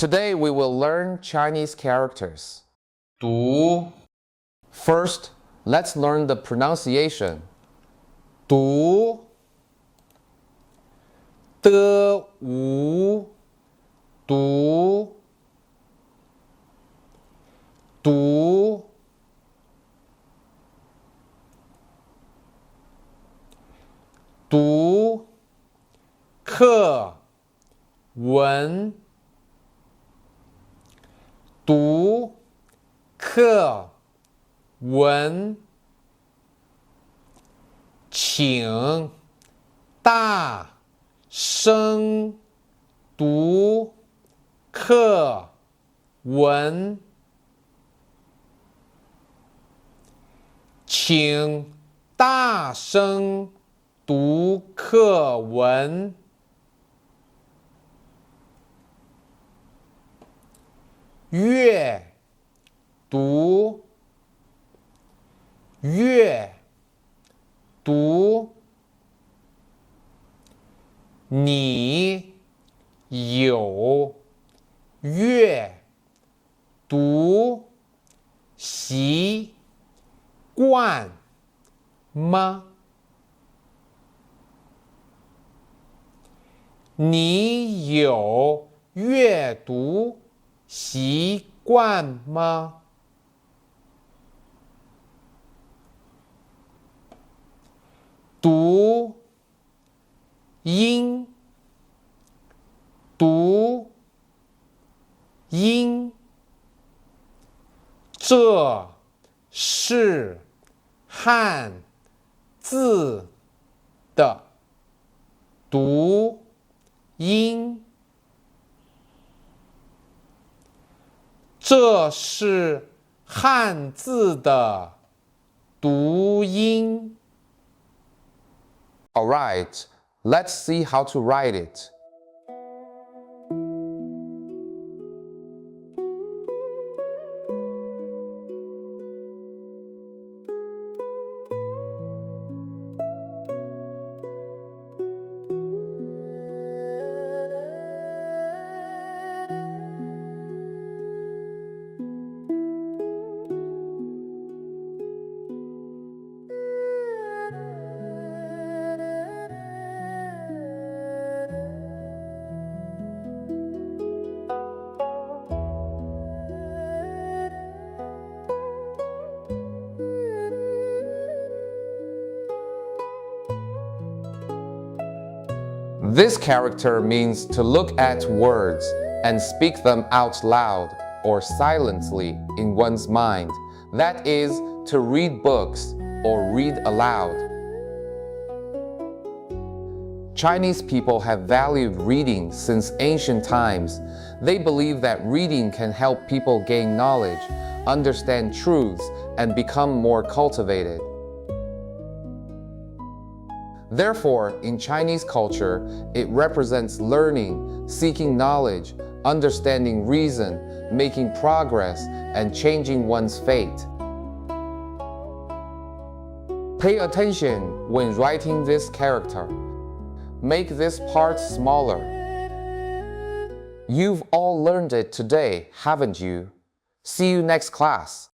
Today we will learn Chinese characters. 读 First, let's learn the pronunciation. 读的无读读读课文读课文请大声读课文，请大声读课文。阅读阅读，你有阅读习惯吗？你有阅读习惯吗？读音读音，这是汉字的读音，这是汉字的读音。Alright, let's see how to write it. This character means to look at words and speak them out loud or silently in one's mind. That is, to read books or read aloud. Chinese people have valued reading since ancient times. They believe that reading can help people gain knowledge, understand truths, and become more cultivated. Therefore, in Chinese culture, it represents learning, seeking knowledge, understanding reason, making progress, and changing one's fate. Pay attention when writing this character. Make this part smaller. You've all learned it today, haven't you? See you next class.